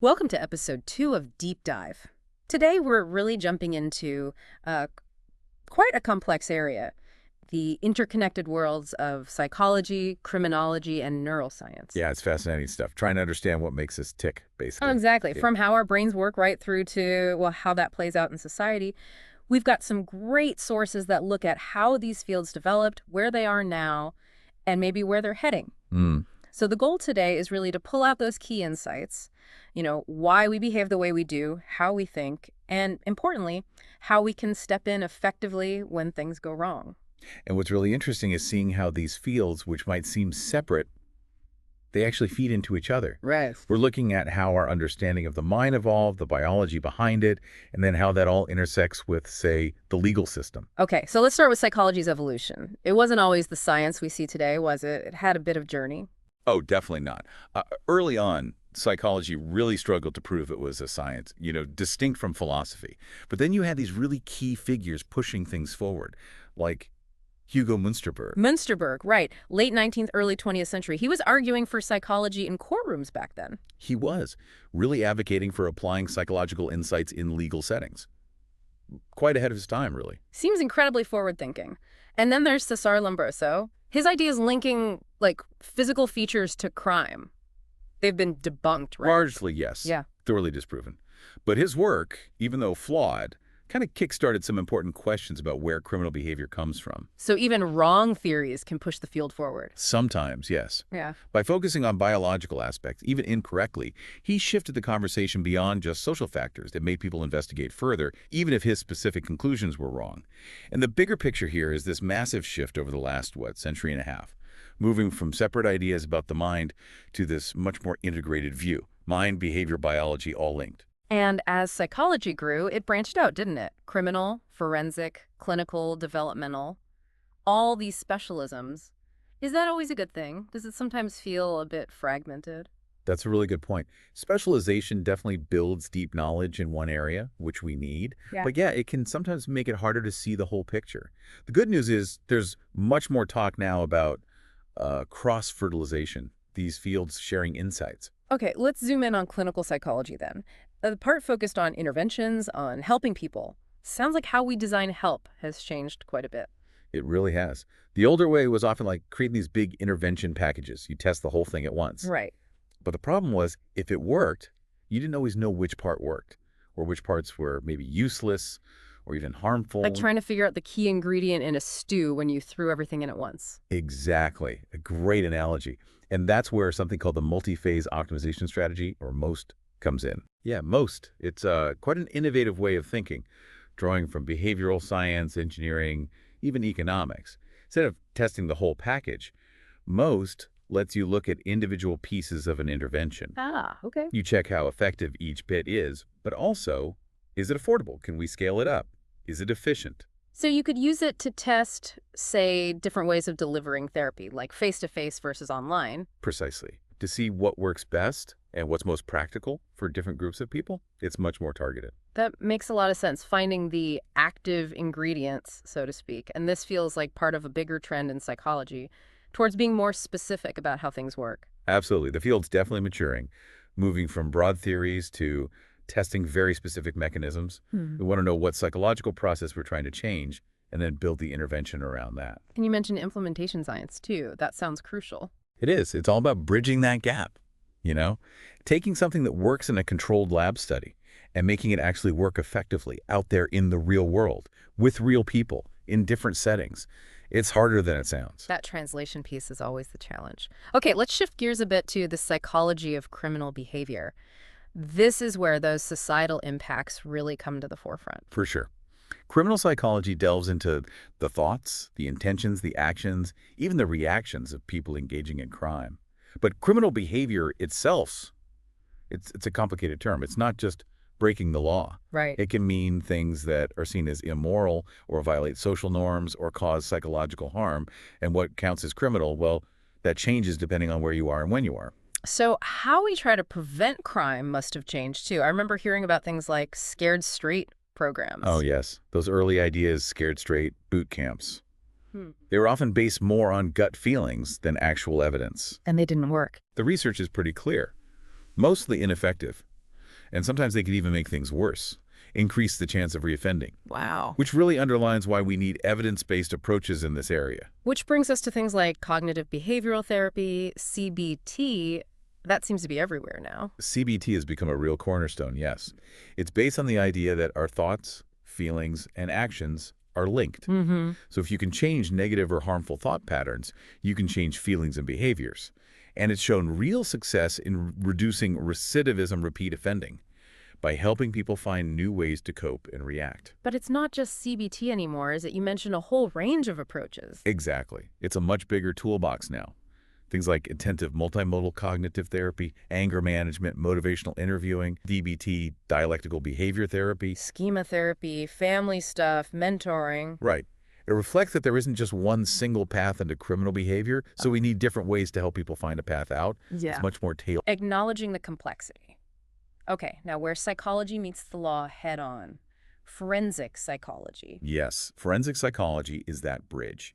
Welcome to episode 2 of Deep Dive. Today we're really jumping into quite a complex area, the interconnected worlds of psychology, criminology, and neuroscience. Yeah, it's fascinating stuff. Trying to understand what makes us tick, Oh, basically. exactly. Yeah. From how our brains work right through to, well, how that plays out in society. We've got some great sources that look at how these fields developed, where they are now, and maybe where they're heading. Mm. So the goal today is really to pull out those key insights, why we behave the way we do, how we think, and importantly, how we can step in effectively when things go wrong. And what's really interesting is seeing how these fields, which might seem separate, they actually feed into each other. Right. We're looking at how our understanding of the mind evolved, the biology behind it, and then how that all intersects with, say, the legal system. Okay, so let's start with psychology's evolution. It wasn't always the science we see today, was it? It had a bit of journey. Oh, definitely not. Early on, psychology really struggled to prove it was a science, distinct from philosophy. But then you had these really key figures pushing things forward, like Hugo Münsterberg. Münsterberg, right. Late 19th, early 20th century. He was arguing for psychology in courtrooms back then. He was really advocating for applying psychological insights in legal settings. Quite ahead of his time, really. Seems incredibly forward-thinking. And then there's Cesare Lombroso. His ideas linking, physical features to crime. They've been debunked, right? Largely, yes. Yeah. Thoroughly disproven. But his work, even though flawed, kind of kick-started some important questions about where criminal behavior comes from. So even wrong theories can push the field forward. Sometimes, yes. Yeah. By focusing on biological aspects, even incorrectly, he shifted the conversation beyond just social factors that made people investigate further, even if his specific conclusions were wrong. And the bigger picture here is this massive shift over the last, century and a half, moving from separate ideas about the mind to this much more integrated view. Mind, behavior, biology, all linked. And as psychology grew, it branched out, didn't it? Criminal, forensic, clinical, developmental, all these specialisms. Is that always a good thing? Does it sometimes feel a bit fragmented? That's a really good point. Specialization definitely builds deep knowledge in one area, which we need. Yeah. But yeah, it can sometimes make it harder to see the whole picture. The good news is there's much more talk now about cross-fertilization, these fields sharing insights. Okay, let's zoom in on clinical psychology then. The part focused on interventions, on helping people. Sounds like how we design help has changed quite a bit. It really has. The older way was often like creating these big intervention packages. You test the whole thing at once. Right. But the problem was, if it worked, you didn't always know which part worked, or which parts were maybe useless or even harmful. Like trying to figure out the key ingredient in a stew when you threw everything in at once. Exactly. A great analogy. And that's where something called the multi-phase optimization strategy, or MOST, comes in. Yeah, MOST. It's quite an innovative way of thinking, drawing from behavioral science, engineering, even economics. Instead of testing the whole package, MOST lets you look at individual pieces of an intervention. Ah, okay. You check how effective each bit is, but also, is it affordable? Can we scale it up? Is it efficient? So you could use it to test, say, different ways of delivering therapy, like face-to-face versus online. Precisely. To see what works best and what's most practical for different groups of people, it's much more targeted. That makes a lot of sense, finding the active ingredients, so to speak. And this feels like part of a bigger trend in psychology towards being more specific about how things work. Absolutely. The field's definitely maturing, moving from broad theories to testing very specific mechanisms. We want to know what psychological process we're trying to change and then build the intervention around that. And you mentioned implementation science, too. That sounds crucial. It is. It's all about bridging that gap, Taking something that works in a controlled lab study and making it actually work effectively out there in the real world, with real people, in different settings. It's harder than it sounds. That translation piece is always the challenge. Okay, let's shift gears a bit to the psychology of criminal behavior. This is where those societal impacts really come to the forefront. For sure. Criminal psychology delves into the thoughts, the intentions, the actions, even the reactions of people engaging in crime. But criminal behavior itself, it's a complicated term. It's not just breaking the law. Right. It can mean things that are seen as immoral or violate social norms or cause psychological harm. And what counts as criminal, well, that changes depending on where you are and when you are. So how we try to prevent crime must have changed, too. I remember hearing about things like scared straight programs. Oh, yes. Those early ideas, scared straight boot camps. They were often based more on gut feelings than actual evidence. And they didn't work. The research is pretty clear. Mostly ineffective. And sometimes they can even make things worse, increase the chance of reoffending, Wow. which really underlines why we need evidence-based approaches in this area. Which brings us to things like cognitive behavioral therapy, CBT. That seems to be everywhere now. CBT has become a real cornerstone, yes. It's based on the idea that our thoughts, feelings, and actions are linked. Mm-hmm. So if you can change negative or harmful thought patterns, you can change feelings and behaviors. And it's shown real success in reducing recidivism, repeat offending, by helping people find new ways to cope and react. But it's not just CBT anymore, is it? You mentioned a whole range of approaches. Exactly. It's a much bigger toolbox now. Things like attentive multimodal cognitive therapy, anger management, motivational interviewing, DBT, dialectical behavior therapy. Schema therapy, family stuff, mentoring. Right. It reflects that there isn't just one single path into criminal behavior, so we need different ways to help people find a path out. Yeah. It's much more tailored. Acknowledging the complexity. Okay, now where psychology meets the law head on. Forensic psychology. Yes, forensic psychology is that bridge.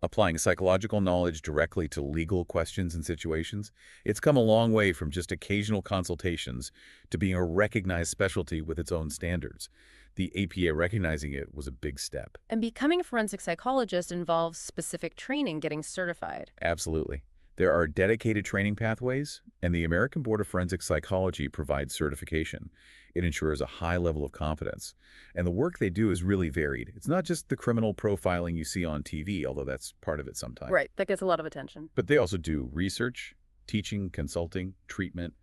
Applying psychological knowledge directly to legal questions and situations, it's come a long way from just occasional consultations to being a recognized specialty with its own standards. The APA recognizing it was a big step. And becoming a forensic psychologist involves specific training, getting certified. Absolutely. There are dedicated training pathways, and the American Board of Forensic Psychology provides certification. It ensures a high level of competence. And the work they do is really varied. It's not just the criminal profiling you see on TV, although that's part of it sometimes. Right, that gets a lot of attention. But they also do research, teaching, consulting, treatment,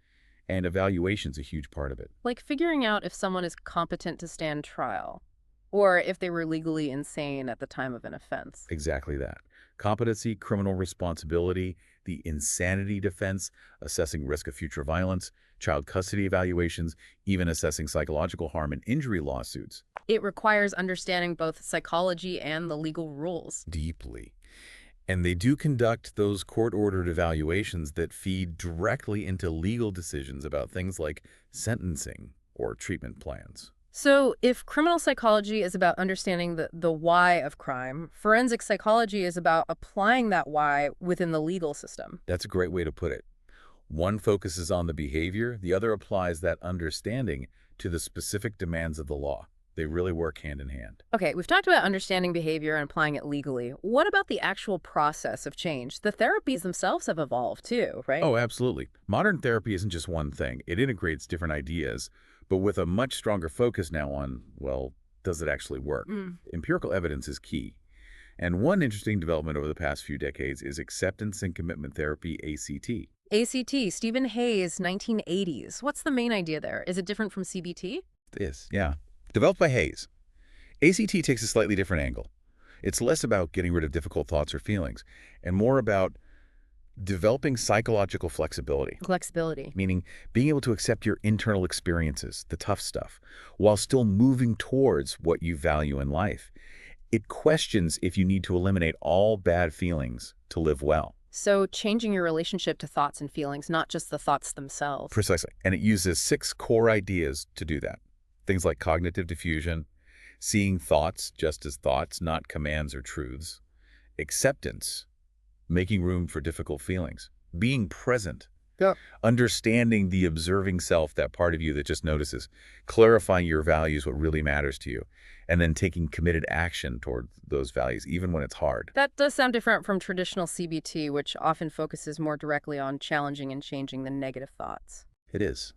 and evaluation's a huge part of it. Like figuring out if someone is competent to stand trial, or if they were legally insane at the time of an offense. Exactly that. Competency, criminal responsibility, the insanity defense, assessing risk of future violence, child custody evaluations, even assessing psychological harm and injury lawsuits. It requires understanding both psychology and the legal rules. Deeply. And they do conduct those court-ordered evaluations that feed directly into legal decisions about things like sentencing or treatment plans. So if criminal psychology is about understanding the why of crime, forensic psychology is about applying that why within the legal system. That's a great way to put it. One focuses on the behavior, the other applies that understanding to the specific demands of the law. They really work hand in hand. Okay, we've talked about understanding behavior and applying it legally. What about the actual process of change? The therapies themselves have evolved too, right? Oh, absolutely. Modern therapy isn't just one thing. It integrates different ideas, but with a much stronger focus now on, well, does it actually work? Empirical evidence is key. And one interesting development over the past few decades is acceptance and commitment therapy, ACT. ACT, Stephen Hayes, 1980s. What's the main idea there? Is it different from CBT? It is, yeah. Developed by Hayes. ACT takes a slightly different angle. It's less about getting rid of difficult thoughts or feelings, and more about developing psychological flexibility. Flexibility. Meaning being able to accept your internal experiences, the tough stuff, while still moving towards what you value in life. It questions if you need to eliminate all bad feelings to live well. So changing your relationship to thoughts and feelings, not just the thoughts themselves. Precisely. And it uses 6 core ideas to do that. Things like cognitive diffusion, seeing thoughts just as thoughts, not commands or truths, acceptance, making room for difficult feelings, being present, understanding the observing self, that part of you that just notices, clarifying your values, what really matters to you, and then taking committed action toward those values, even when it's hard. That does sound different from traditional CBT, which often focuses more directly on challenging and changing the negative thoughts. It is.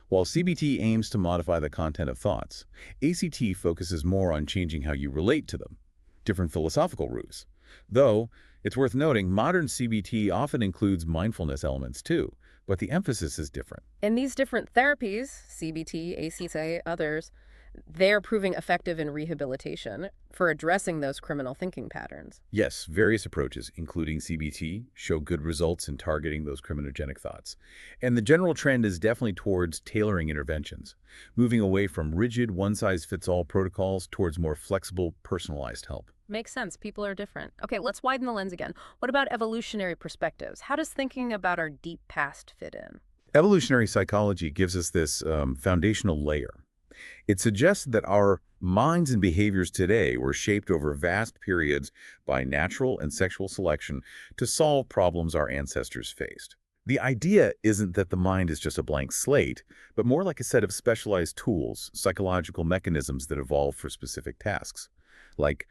While CBT aims to modify the content of thoughts, ACT focuses more on changing how you relate to them, different philosophical roots. Though, it's worth noting, modern CBT often includes mindfulness elements too, but the emphasis is different. In these different therapies, CBT, ACT, others, they're proving effective in rehabilitation for addressing those criminal thinking patterns. Yes, various approaches, including CBT, show good results in targeting those criminogenic thoughts. And the general trend is definitely towards tailoring interventions, moving away from rigid, one-size-fits-all protocols towards more flexible, personalized help. Makes sense. People are different. Okay, let's widen the lens again. What about evolutionary perspectives? How does thinking about our deep past fit in? Evolutionary psychology gives us this foundational layer. It suggests that our minds and behaviors today were shaped over vast periods by natural and sexual selection to solve problems our ancestors faced. The idea isn't that the mind is just a blank slate, but more like a set of specialized tools, psychological mechanisms that evolve for specific tasks, like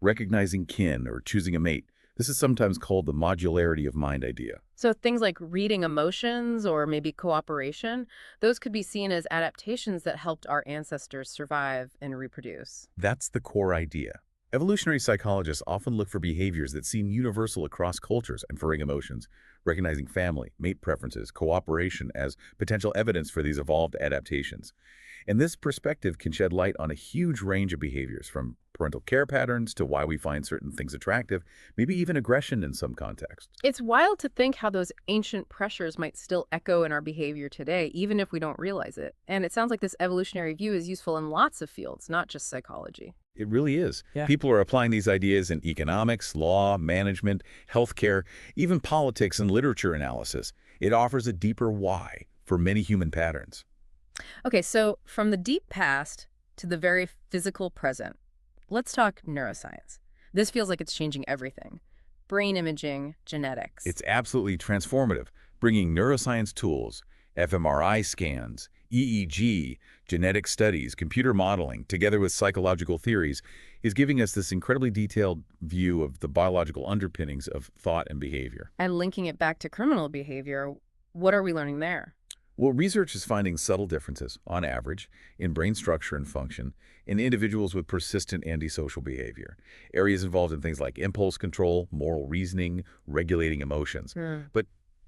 recognizing kin or choosing a mate. This is sometimes called the modularity of mind idea. So things like reading emotions or maybe cooperation, those could be seen as adaptations that helped our ancestors survive and reproduce. That's the core idea. Evolutionary psychologists often look for behaviors that seem universal across cultures and for emotions, recognizing family, mate preferences, cooperation as potential evidence for these evolved adaptations. And this perspective can shed light on a huge range of behaviors, from parental care patterns to why we find certain things attractive, maybe even aggression in some contexts. It's wild to think how those ancient pressures might still echo in our behavior today, even if we don't realize it. And it sounds like this evolutionary view is useful in lots of fields, not just psychology. It really is. Yeah. People are applying these ideas in economics, law, management, healthcare, even politics and literature analysis. It offers a deeper why for many human patterns. Okay, so from the deep past to the very physical present, let's talk neuroscience. This feels like it's changing everything. Brain imaging, genetics. It's absolutely transformative, bringing neuroscience tools, fMRI scans, EEG, genetic studies, computer modeling, together with psychological theories, is giving us this incredibly detailed view of the biological underpinnings of thought and behavior. And linking it back to criminal behavior, what are we learning there? Well, research is finding subtle differences, on average, in brain structure and function in individuals with persistent antisocial behavior. Areas involved in things like impulse control, moral reasoning, regulating emotions.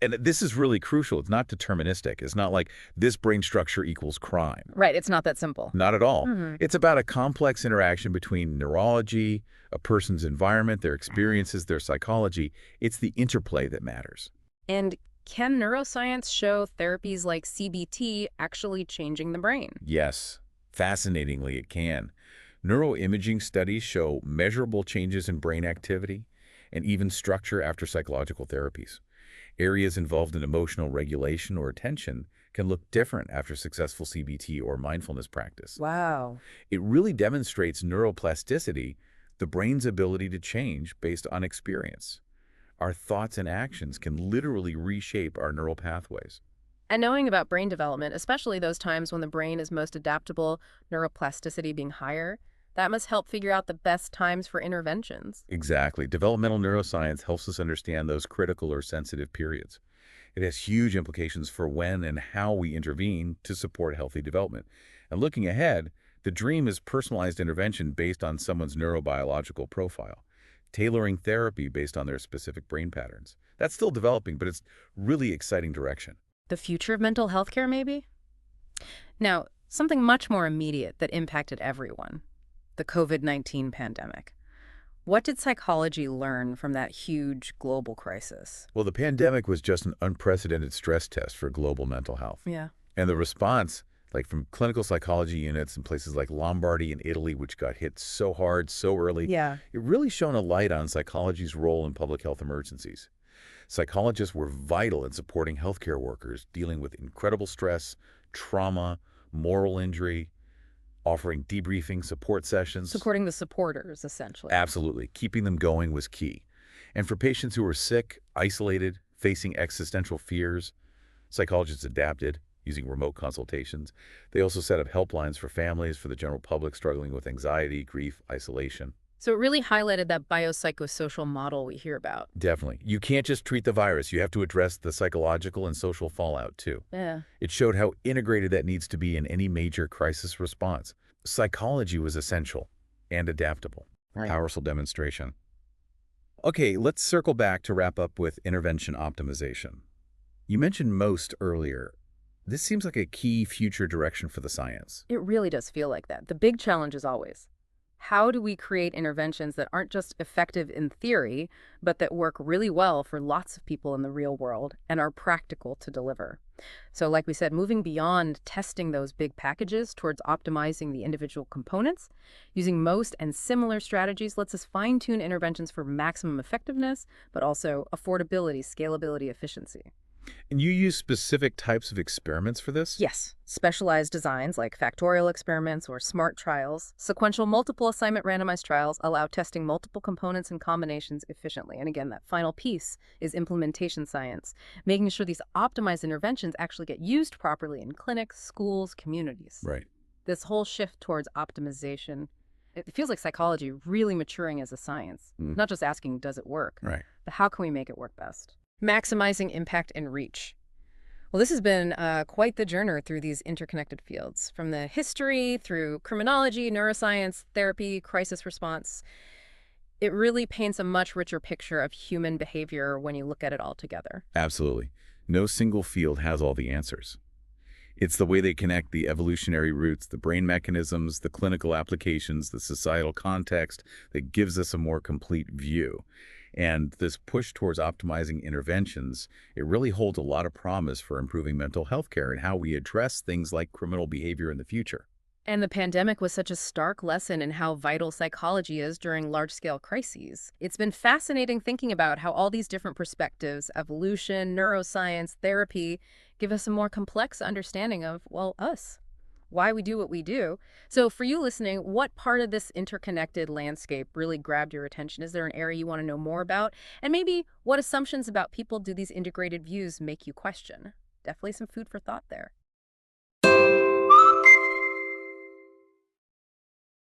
And this is really crucial. It's not deterministic. It's not like this brain structure equals crime. Right, it's not that simple. Not at all. Mhm. It's about a complex interaction between neurology, a person's environment, their experiences, their psychology. It's the interplay that matters. And can neuroscience show therapies like CBT actually changing the brain? Yes, fascinatingly, it can. Neuroimaging studies show measurable changes in brain activity and even structure after psychological therapies. Areas involved in emotional regulation or attention can look different after successful CBT or mindfulness practice. Wow. It really demonstrates neuroplasticity, the brain's ability to change based on experience. Our thoughts and actions can literally reshape our neural pathways. And knowing about brain development, especially those times when the brain is most adaptable, neuroplasticity being higher, that must help figure out the best times for interventions. Exactly. Developmental neuroscience helps us understand those critical or sensitive periods. It has huge implications for when and how we intervene to support healthy development. And looking ahead, the dream is personalized intervention based on someone's neurobiological profile, tailoring therapy based on their specific brain patterns. That's still developing, but it's really exciting direction. The future of mental health care, maybe? Now, something much more immediate that impacted everyone, the COVID-19 pandemic. What did psychology learn from that huge global crisis? Well, the pandemic was just an unprecedented stress test for global mental health. Yeah. And the response, like from clinical psychology units in places like Lombardy and Italy, which got hit so hard, so early, Yeah. it really shone a light on psychology's role in public health emergencies. Psychologists were vital in supporting healthcare workers dealing with incredible stress, trauma, moral injury, offering debriefing support sessions. Supporting the supporters, essentially. Absolutely. Keeping them going was key. And for patients who were sick, isolated, facing existential fears, psychologists adapted using remote consultations. They also set up helplines for families, for the general public struggling with anxiety, grief, isolation. So it really highlighted that biopsychosocial model we hear about. Definitely. You can't just treat the virus. You have to address the psychological and social fallout, too. Yeah. It showed how integrated that needs to be in any major crisis response. Psychology was essential and adaptable. Right. Powerful demonstration. Okay, let's circle back to wrap up with intervention optimization. You mentioned MOST earlier. This seems like a key future direction for the science. It really does feel like that. The big challenge is always, how do we create interventions that aren't just effective in theory, but that work really well for lots of people in the real world and are practical to deliver? So like we said, moving beyond testing those big packages towards optimizing the individual components, using MOST and similar strategies lets us fine-tune interventions for maximum effectiveness, but also affordability, scalability, efficiency. And you use specific types of experiments for this? Yes, specialized designs like factorial experiments or SMART trials, sequential multiple assignment randomized trials allow testing multiple components and combinations efficiently. And again, that final piece is implementation science, making sure these optimized interventions actually get used properly in clinics, schools, communities. Right. This whole shift towards optimization, it feels like psychology really maturing as a science, Mm. not just asking, does it work, Right. but how can we make it work best? Maximizing impact and reach. Well, this has been quite the journey through these interconnected fields, from the history through criminology, neuroscience, therapy, crisis response. It really paints a much richer picture of human behavior when you look at it all together. Absolutely. No single field has all the answers. It's the way they connect the evolutionary roots, the brain mechanisms, the clinical applications, the societal context that gives us a more complete view. And this push towards optimizing interventions, it really holds a lot of promise for improving mental health care and how we address things like criminal behavior in the future. And the pandemic was such a stark lesson in how vital psychology is during large-scale crises. It's been fascinating thinking about how all these different perspectives, evolution, neuroscience, therapy, give us a more complex understanding of, well, us, why we do what we do. So for you listening, what part of this interconnected landscape really grabbed your attention? Is there an area you want to know more about? And maybe what assumptions about people do these integrated views make you question? Definitely some food for thought there.